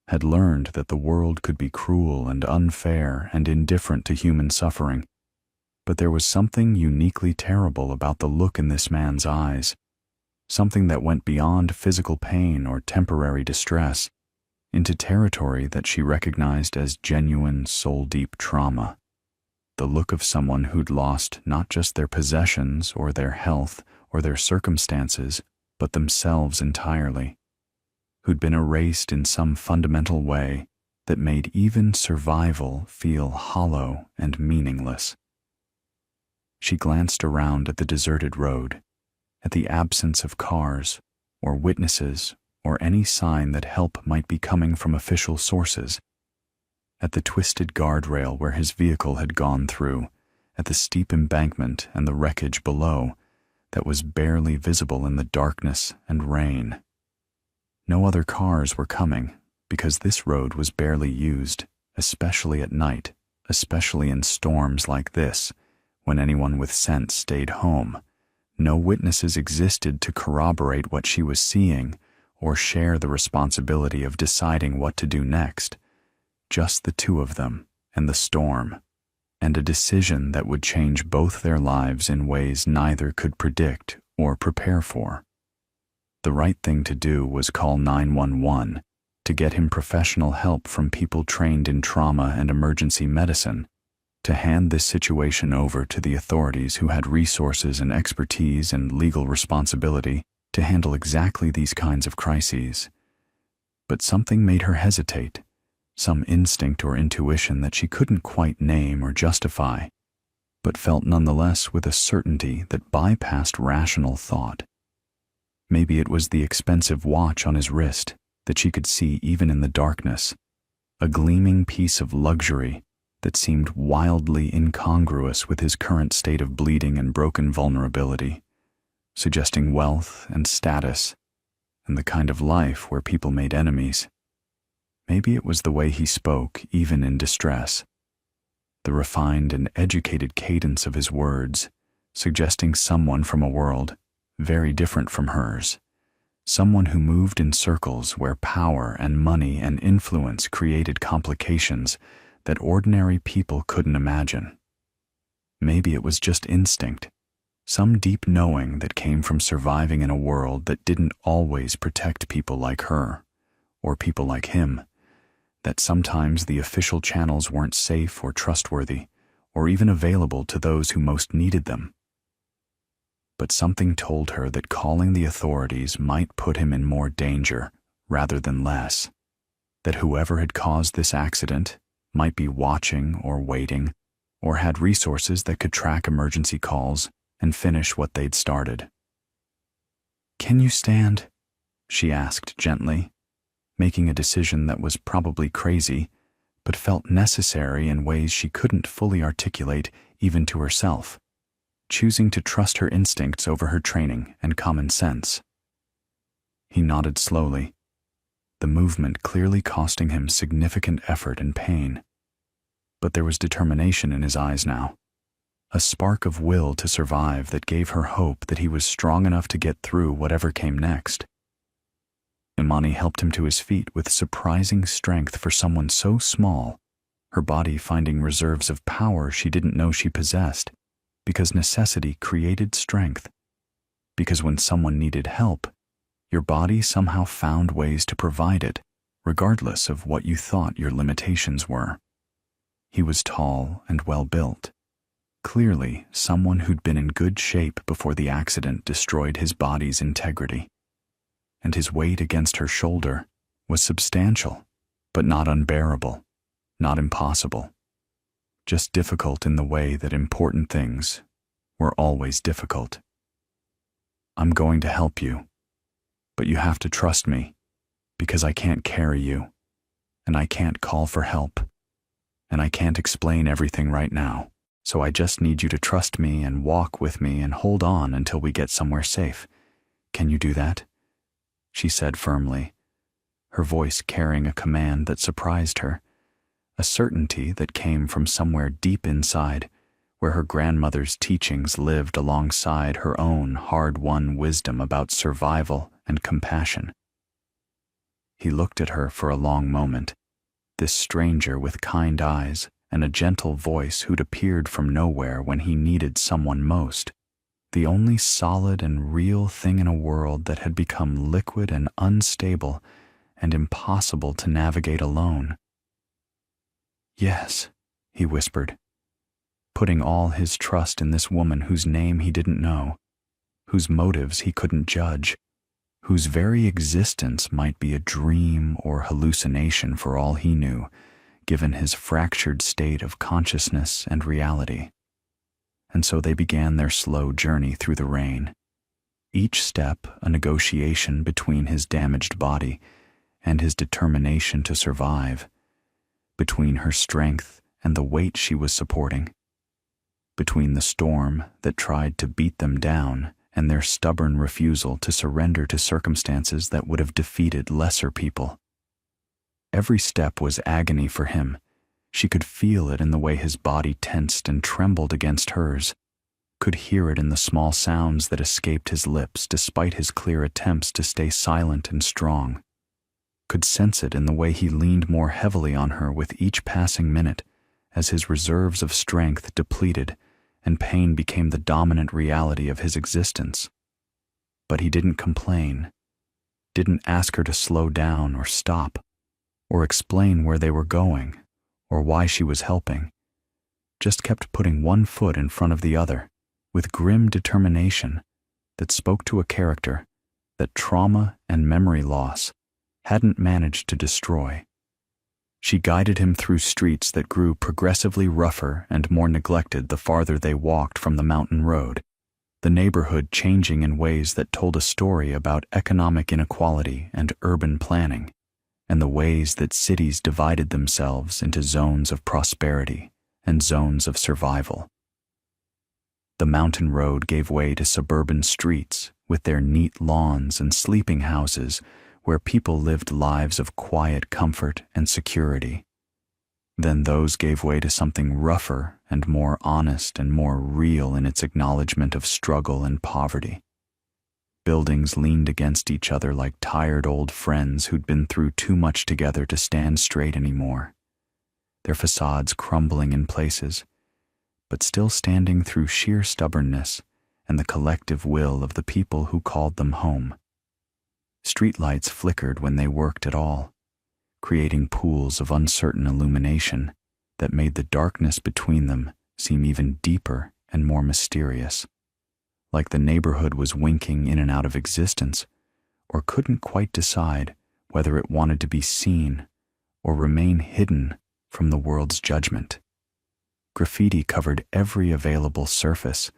had learned that the world could be cruel and unfair and indifferent to human suffering. But there was something uniquely terrible about the look in this man's eyes, something that went beyond physical pain or temporary distress into territory that she recognized as genuine, soul-deep trauma. The look of someone who'd lost not just their possessions or their health or their circumstances, but themselves entirely, who'd been erased in some fundamental way that made even survival feel hollow and meaningless. She glanced around at the deserted road, at the absence of cars or witnesses or any sign that help might be coming from official sources, at the twisted guardrail where his vehicle had gone through, at the steep embankment and the wreckage below that was barely visible in the darkness and rain. No other cars were coming because this road was barely used, especially at night, especially in storms like this, when anyone with sense stayed home. No witnesses existed to corroborate what she was seeing or share the responsibility of deciding what to do next. Just the two of them and the storm, and a decision that would change both their lives in ways neither could predict or prepare for. The right thing to do was call 911 to get him professional help from people trained in trauma and emergency medicine, to hand this situation over to the authorities who had resources and expertise and legal responsibility to handle exactly these kinds of crises. But something made her hesitate, some instinct or intuition that she couldn't quite name or justify, but felt nonetheless with a certainty that bypassed rational thought. Maybe it was the expensive watch on his wrist that she could see even in the darkness, a gleaming piece of luxury that seemed wildly incongruous with his current state of bleeding and broken vulnerability, suggesting wealth and status and the kind of life where people made enemies. Maybe it was the way he spoke, even in distress, the refined and educated cadence of his words, suggesting someone from a world very different from hers, someone who moved in circles where power and money and influence created complications that ordinary people couldn't imagine. Maybe it was just instinct, some deep knowing that came from surviving in a world that didn't always protect people like her, or people like him, that sometimes the official channels weren't safe or trustworthy, or even available to those who most needed them. But something told her that calling the authorities might put him in more danger rather than less, that whoever had caused this accident might be watching or waiting, or had resources that could track emergency calls and finish what they'd started. "Can you stand?" she asked gently, making a decision that was probably crazy, but felt necessary in ways she couldn't fully articulate even to herself, choosing to trust her instincts over her training and common sense. He nodded slowly, the movement clearly costing him significant effort and pain. But there was determination in his eyes now, a spark of will to survive that gave her hope that he was strong enough to get through whatever came next. Imani helped him to his feet with surprising strength for someone so small, her body finding reserves of power she didn't know she possessed, because necessity created strength. Because when someone needed help, your body somehow found ways to provide it, regardless of what you thought your limitations were. He was tall and well-built, clearly someone who'd been in good shape before the accident destroyed his body's integrity. And his weight against her shoulder was substantial, but not unbearable, not impossible. just difficult in the way that important things were always difficult. I'm going to help you, but you have to trust me, because I can't carry you, and I can't call for help, and I can't explain everything right now. So I just need you to trust me and walk with me and hold on until we get somewhere safe. Can you do that? She said firmly, her voice carrying a command that surprised her, a certainty that came from somewhere deep inside, where her grandmother's teachings lived alongside her own hard-won wisdom about survival and compassion. He looked at her for a long moment, this stranger with kind eyes and a gentle voice who'd appeared from nowhere when he needed someone most, the only solid and real thing in a world that had become liquid and unstable and impossible to navigate alone. Yes, he whispered, putting all his trust in this woman whose name he didn't know, whose motives he couldn't judge, whose very existence might be a dream or hallucination for all he knew, given his fractured state of consciousness and reality. And so they began their slow journey through the rain, each step a negotiation between his damaged body and his determination to survive, between her strength and the weight she was supporting, between the storm that tried to beat them down and their stubborn refusal to surrender to circumstances that would have defeated lesser people. Every step was agony for him. She could feel it in the way his body tensed and trembled against hers, could hear it in the small sounds that escaped his lips despite his clear attempts to stay silent and strong, could sense it in the way he leaned more heavily on her with each passing minute as his reserves of strength depleted and pain became the dominant reality of his existence. But he didn't complain, didn't ask her to slow down or stop, or explain where they were going, or why she was helping, just kept putting one foot in front of the other, with grim determination that spoke to a character that trauma and memory loss hadn't managed to destroy. She guided him through streets that grew progressively rougher and more neglected the farther they walked from the mountain road, the neighborhood changing in ways that told a story about economic inequality and urban planning, and the ways that cities divided themselves into zones of prosperity and zones of survival. The mountain road gave way to suburban streets with their neat lawns and sleeping houses where people lived lives of quiet comfort and security. Then those gave way to something rougher and more honest and more real in its acknowledgement of struggle and poverty. Buildings leaned against each other like tired old friends who'd been through too much together to stand straight anymore, their facades crumbling in places, but still standing through sheer stubbornness and the collective will of the people who called them home. Streetlights flickered when they worked at all, creating pools of uncertain illumination that made the darkness between them seem even deeper and more mysterious, like the neighborhood was winking in and out of existence, or couldn't quite decide whether it wanted to be seen or remain hidden from the world's judgment. Graffiti covered every available surface,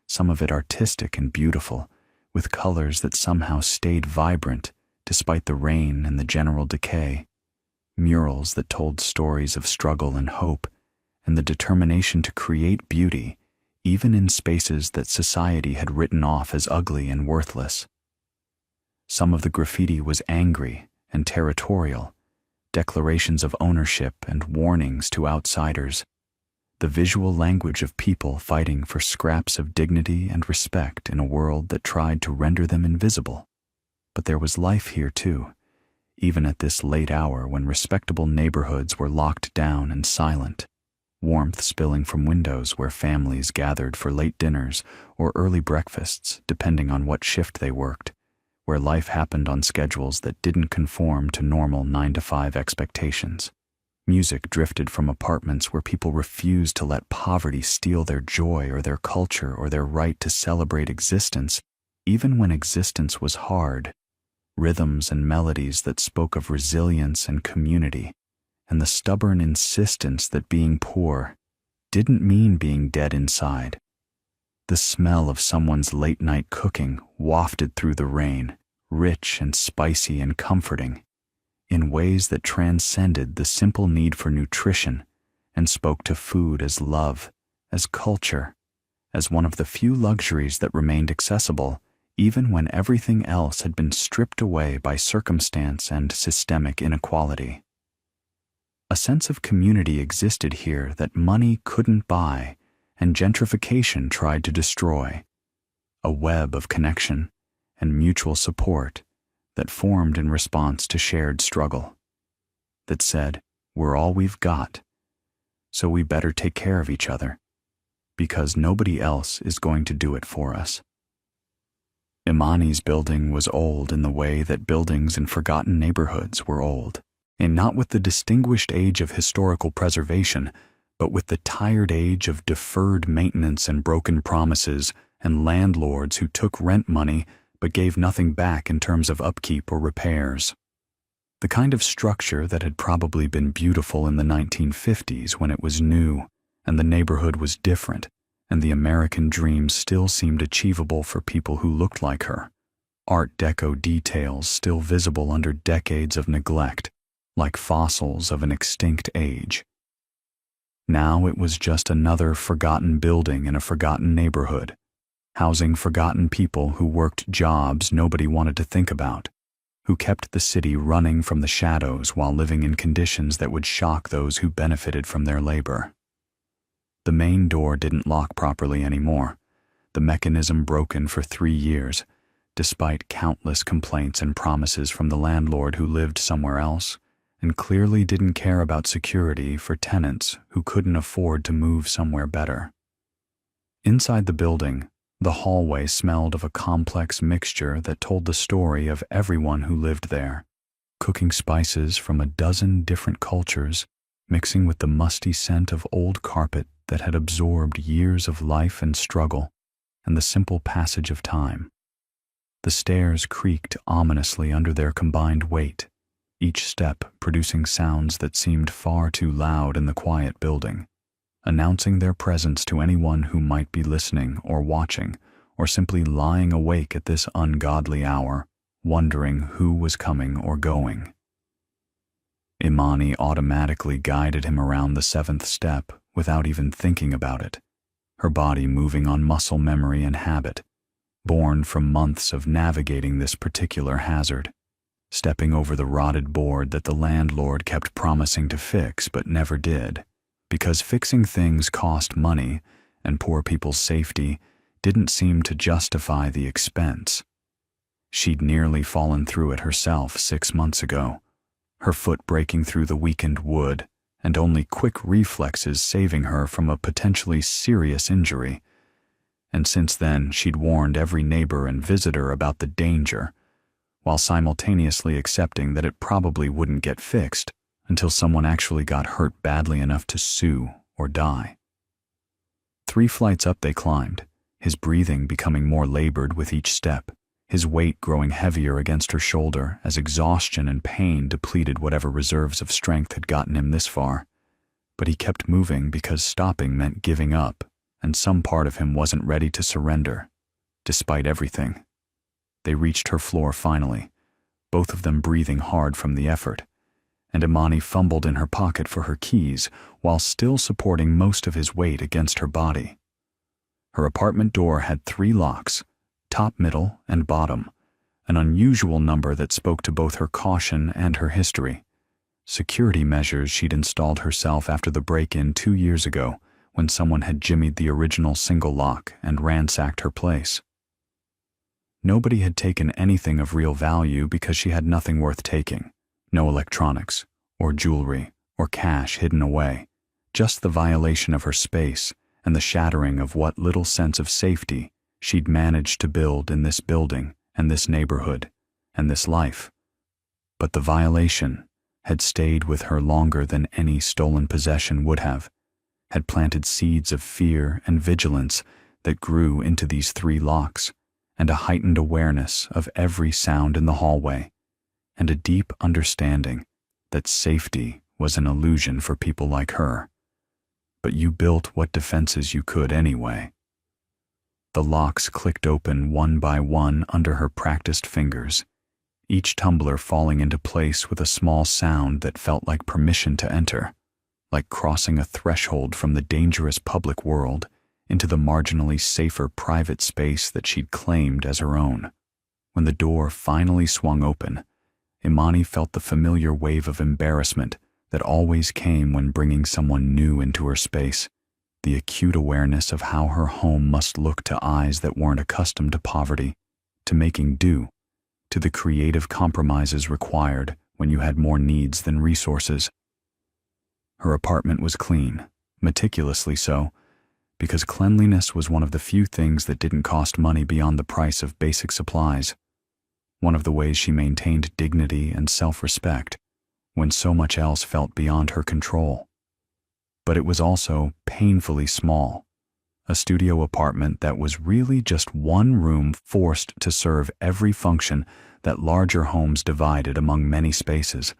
some of it artistic and beautiful, with colors that somehow stayed vibrant despite the rain and the general decay, murals that told stories of struggle and hope, and the determination to create beauty even in spaces that society had written off as ugly and worthless. Some of the graffiti was angry and territorial, declarations of ownership and warnings to outsiders, the visual language of people fighting for scraps of dignity and respect in a world that tried to render them invisible. But there was life here too, even at this late hour when respectable neighborhoods were locked down and silent, warmth spilling from windows where families gathered for late dinners or early breakfasts depending on what shift they worked, where life happened on schedules that didn't conform to normal 9-to-5 expectations. Music drifted from apartments where people refused to let poverty steal their joy or their culture or their right to celebrate existence, even when existence was hard. Rhythms and melodies that spoke of resilience and community, and the stubborn insistence that being poor didn't mean being dead inside. The smell of someone's late-night cooking wafted through the rain, rich and spicy and comforting, in ways that transcended the simple need for nutrition and spoke to food as love, as culture, as one of the few luxuries that remained accessible even when everything else had been stripped away by circumstance and systemic inequality. A sense of community existed here that money couldn't buy and gentrification tried to destroy, a web of connection and mutual support that formed in response to shared struggle, that said, we're all we've got, so we better take care of each other, because nobody else is going to do it for us. Imani's building was old in the way that buildings in forgotten neighborhoods were old, and not with the distinguished age of historical preservation, but with the tired age of deferred maintenance and broken promises and landlords who took rent money but gave nothing back in terms of upkeep or repairs. The kind of structure that had probably been beautiful in the 1950s when it was new and the neighborhood was different, and the American dream still seemed achievable for people who looked like her. Art Deco details still visible under decades of neglect, like fossils of an extinct age. Now it was just another forgotten building in a forgotten neighborhood, housing forgotten people who worked jobs nobody wanted to think about, who kept the city running from the shadows while living in conditions that would shock those who benefited from their labor. The main door didn't lock properly anymore, the mechanism broken for 3 years, despite countless complaints and promises from the landlord who lived somewhere else and clearly didn't care about security for tenants who couldn't afford to move somewhere better. Inside the building, the hallway smelled of a complex mixture that told the story of everyone who lived there, cooking spices from a dozen different cultures, mixing with the musty scent of old carpet that had absorbed years of life and struggle and the simple passage of time. The stairs creaked ominously under their combined weight, each step producing sounds that seemed far too loud in the quiet building, announcing their presence to anyone who might be listening or watching or simply lying awake at this ungodly hour, wondering who was coming or going. Imani automatically guided him around the 7th step without even thinking about it, her body moving on muscle memory and habit, born from months of navigating this particular hazard, stepping over the rotted board that the landlord kept promising to fix but never did, because fixing things cost money and poor people's safety didn't seem to justify the expense. She'd nearly fallen through it herself 6 months ago, her foot breaking through the weakened wood and only quick reflexes saving her from a potentially serious injury. And since then, she'd warned every neighbor and visitor about the danger, while simultaneously accepting that it probably wouldn't get fixed until someone actually got hurt badly enough to sue or die. 3 flights up they climbed, his breathing becoming more labored with each step, his weight growing heavier against her shoulder as exhaustion and pain depleted whatever reserves of strength had gotten him this far. But he kept moving because stopping meant giving up, and some part of him wasn't ready to surrender, despite everything. They reached her floor finally, both of them breathing hard from the effort, and Imani fumbled in her pocket for her keys while still supporting most of his weight against her body. Her apartment door had 3 locks, top, middle, and bottom, an unusual number that spoke to both her caution and her history, security measures she'd installed herself after the break-in 2 years ago when someone had jimmied the original single lock and ransacked her place. Nobody had taken anything of real value because she had nothing worth taking, no electronics, or jewelry, or cash hidden away, just the violation of her space and the shattering of what little sense of safety she'd managed to build in this building and this neighborhood and this life. But the violation had stayed with her longer than any stolen possession would have, had planted seeds of fear and vigilance that grew into these 3 locks, and a heightened awareness of every sound in the hallway, and a deep understanding that safety was an illusion for people like her. but you built what defenses you could anyway. The locks clicked open one by one under her practiced fingers, each tumbler falling into place with a small sound that felt like permission to enter, like crossing a threshold from the dangerous public world into the marginally safer private space that she'd claimed as her own. When the door finally swung open, Imani felt the familiar wave of embarrassment that always came when bringing someone new into her space, the acute awareness of how her home must look to eyes that weren't accustomed to poverty, to making do, to the creative compromises required when you had more needs than resources. Her apartment was clean, meticulously so, because cleanliness was one of the few things that didn't cost money beyond the price of basic supplies. One of the ways she maintained dignity and self-respect when so much else felt beyond her control. But it was also painfully small, a studio apartment that was really just one room forced to serve every function that larger homes divided among many spaces.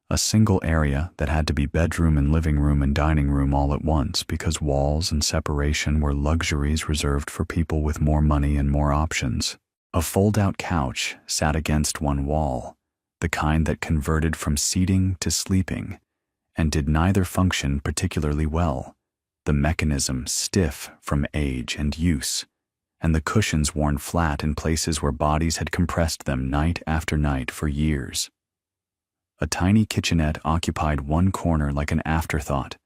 A single area that had to be bedroom and living room and dining room all at once because walls and separation were luxuries reserved for people with more money and more options. A fold-out couch sat against one wall, the kind that converted from seating to sleeping, and did neither function particularly well, the mechanism stiff from age and use, and the cushions worn flat in places where bodies had compressed them night after night for years. A tiny kitchenette occupied one corner like an afterthought,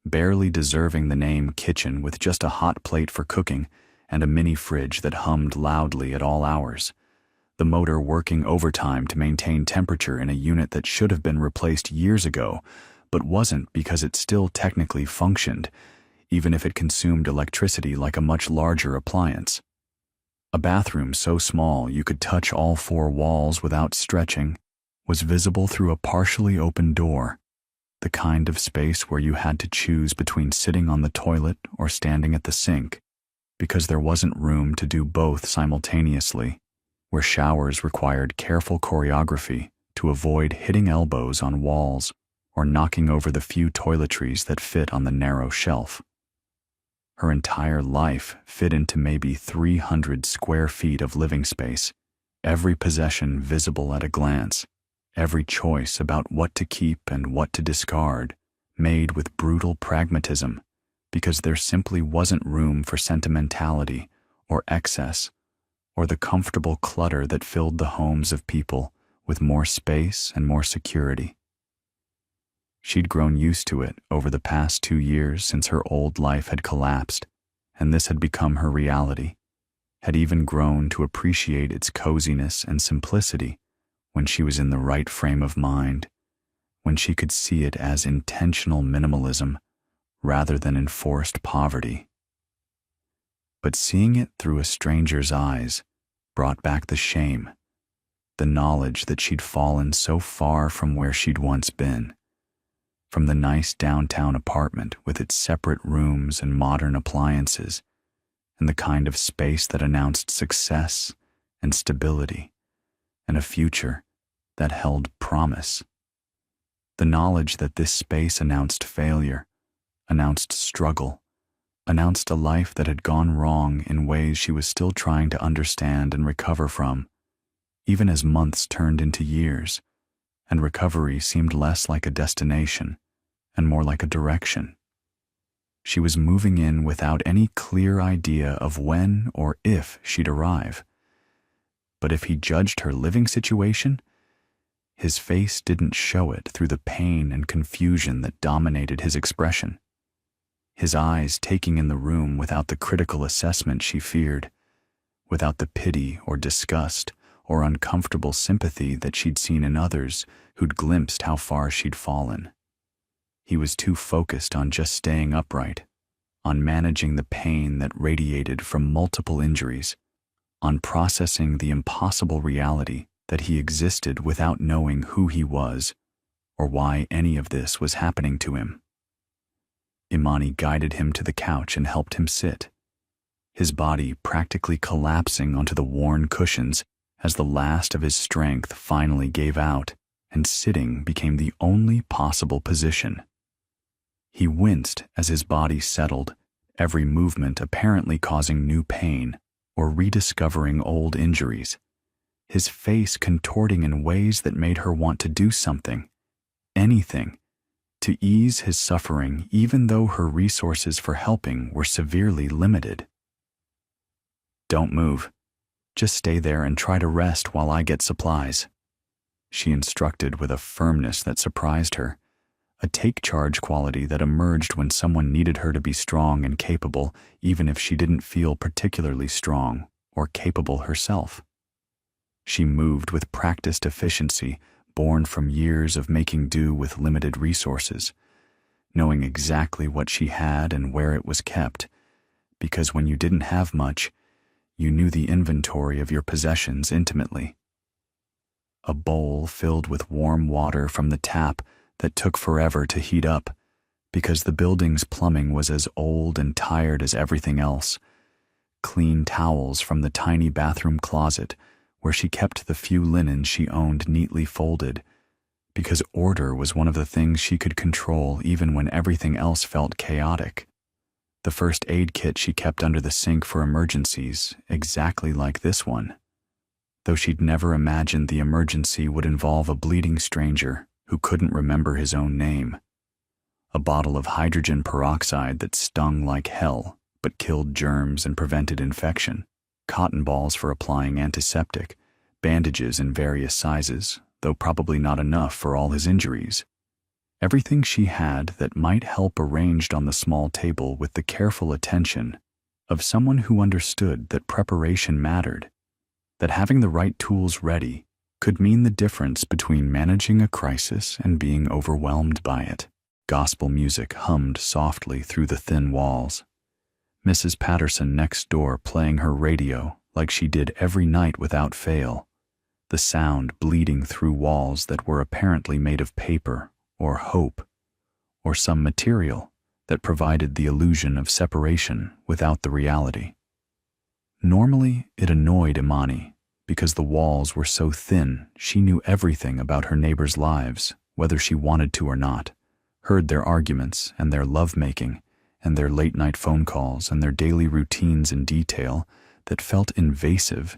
barely deserving the name kitchen, with just a hot plate for cooking and a mini fridge that hummed loudly at all hours, the motor working overtime to maintain temperature in a unit that should have been replaced years ago, but wasn't because it still technically functioned, even if it consumed electricity like a much larger appliance. A bathroom so small you could touch all four walls without stretching was visible through a partially open door, the kind of space where you had to choose between sitting on the toilet or standing at the sink, because there wasn't room to do both simultaneously, where showers required careful choreography to avoid hitting elbows on walls or knocking over the few toiletries that fit on the narrow shelf. Her entire life fit into maybe 300 square feet of living space, every possession visible at a glance, every choice about what to keep and what to discard, made with brutal pragmatism, because there simply wasn't room for sentimentality or excess or the comfortable clutter that filled the homes of people with more space and more security. She'd grown used to it over the past 2 years since her old life had collapsed, and this had become her reality, had even grown to appreciate its coziness and simplicity when she was in the right frame of mind, when she could see it as intentional minimalism rather than enforced poverty. But seeing it through a stranger's eyes brought back the shame, the knowledge that she'd fallen so far from where she'd once been, from the nice downtown apartment with its separate rooms and modern appliances, and the kind of space that announced success and stability and a future that held promise. The knowledge that this space announced failure, announced struggle, announced a life that had gone wrong in ways she was still trying to understand and recover from, even as months turned into years, and recovery seemed less like a destination and more like a direction. She was moving in without any clear idea of when or if she'd arrive. But if he judged her living situation, his face didn't show it through the pain and confusion that dominated his expression. His eyes taking in the room without the critical assessment she feared, without the pity or disgust or uncomfortable sympathy that she'd seen in others who'd glimpsed how far she'd fallen. He was too focused on just staying upright, on managing the pain that radiated from multiple injuries, on processing the impossible reality that he existed without knowing who he was or why any of this was happening to him. Imani guided him to the couch and helped him sit, his body practically collapsing onto the worn cushions as the last of his strength finally gave out and sitting became the only possible position. He winced as his body settled, every movement apparently causing new pain or rediscovering old injuries, his face contorting in ways that made her want to do something, anything, to ease his suffering even though her resources for helping were severely limited. "Don't move. Just stay there and try to rest while I get supplies," she instructed with a firmness that surprised her, a take-charge quality that emerged when someone needed her to be strong and capable, even if she didn't feel particularly strong or capable herself. She moved with practiced efficiency, born from years of making do with limited resources, knowing exactly what she had and where it was kept, because when you didn't have much, you knew the inventory of your possessions intimately. A bowl filled with warm water from the tap that took forever to heat up, because the building's plumbing was as old and tired as everything else. Clean towels from the tiny bathroom closet, where she kept the few linens she owned neatly folded, because order was one of the things she could control even when everything else felt chaotic. The first aid kit she kept under the sink for emergencies, exactly like this one, though she'd never imagined the emergency would involve a bleeding stranger who couldn't remember his own name. A bottle of hydrogen peroxide that stung like hell but killed germs and prevented infection, cotton balls for applying antiseptic, bandages in various sizes, though probably not enough for all his injuries. Everything she had that might help arranged on the small table with the careful attention of someone who understood that preparation mattered, that having the right tools ready could mean the difference between managing a crisis and being overwhelmed by it. Gospel music hummed softly through the thin walls. Mrs. Patterson next door playing her radio like she did every night without fail, the sound bleeding through walls that were apparently made of paper or hope or some material that provided the illusion of separation without the reality. Normally, it annoyed Imani because the walls were so thin she knew everything about her neighbors' lives, whether she wanted to or not, heard their arguments and their lovemaking and their late-night phone calls and their daily routines in detail that felt invasive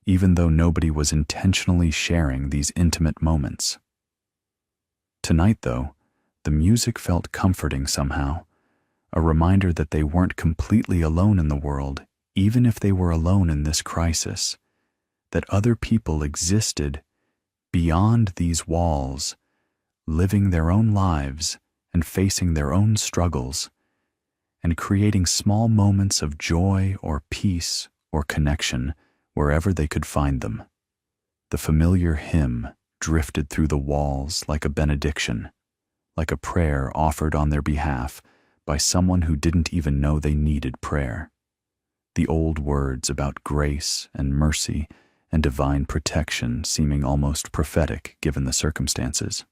even though nobody was intentionally sharing these intimate moments. Tonight, though, the music felt comforting somehow, a reminder that they weren't completely alone in the world, even if they were alone in this crisis, that other people existed beyond these walls, living their own lives and facing their own struggles, and creating small moments of joy or peace or connection wherever they could find them. The familiar hymn drifted through the walls like a benediction, like a prayer offered on their behalf by someone who didn't even know they needed prayer. The old words about grace and mercy and divine protection seeming almost prophetic given the circumstances.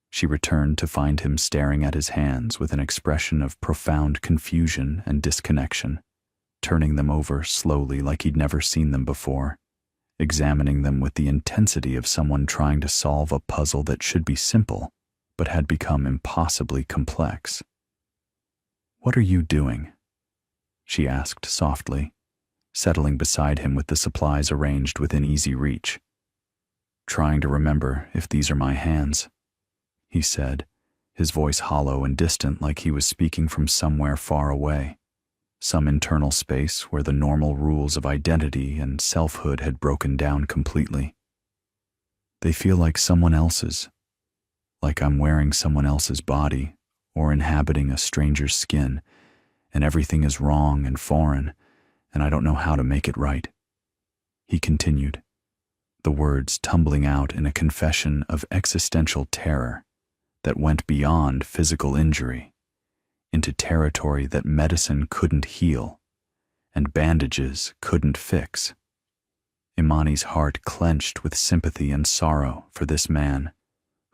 She returned to find him staring at his hands with an expression of profound confusion and disconnection, turning them over slowly like he'd never seen them before, examining them with the intensity of someone trying to solve a puzzle that should be simple but had become impossibly complex. "What are you doing?" she asked softly, settling beside him with the supplies arranged within easy reach. "Trying to remember if these are my hands," he said, his voice hollow and distant like he was speaking from somewhere far away, some internal space where the normal rules of identity and selfhood had broken down completely. "They feel like someone else's, like I'm wearing someone else's body or inhabiting a stranger's skin, and everything is wrong and foreign, and I don't know how to make it right," he continued, the words tumbling out in a confession of existential terror that went beyond physical injury, into territory that medicine couldn't heal and bandages couldn't fix. Imani's heart clenched with sympathy and sorrow for this man,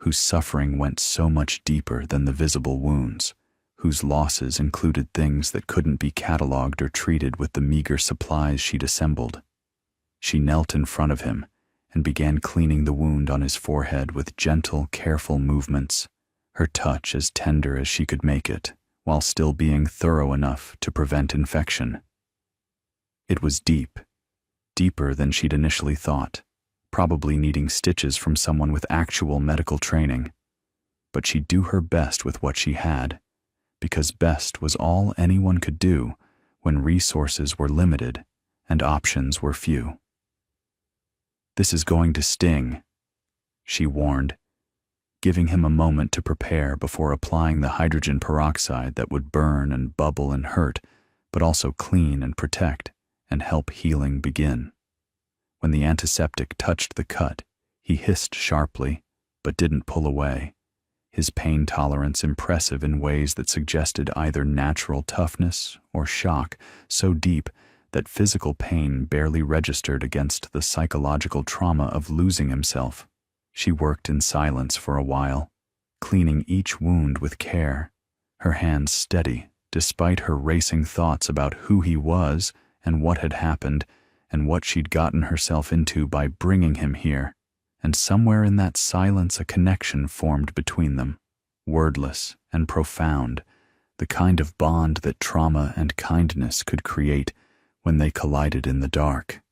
whose suffering went so much deeper than the visible wounds, whose losses included things that couldn't be cataloged or treated with the meager supplies she'd assembled. She knelt in front of him and began cleaning the wound on his forehead with gentle, careful movements, her touch as tender as she could make it, while still being thorough enough to prevent infection. It was deep, deeper than she'd initially thought, probably needing stitches from someone with actual medical training. But she'd do her best with what she had, because best was all anyone could do when resources were limited and options were few. "This is going to sting," she warned, giving him a moment to prepare before applying the hydrogen peroxide that would burn and bubble and hurt, but also clean and protect and help healing begin. When the antiseptic touched the cut, he hissed sharply, but didn't pull away, his pain tolerance impressive in ways that suggested either natural toughness or shock so deep that physical pain barely registered against the psychological trauma of losing himself. She worked in silence for a while, cleaning each wound with care, her hands steady despite her racing thoughts about who he was and what had happened and what she'd gotten herself into by bringing him here. And somewhere in that silence a connection formed between them, wordless and profound, the kind of bond that trauma and kindness could create when they collided in the dark.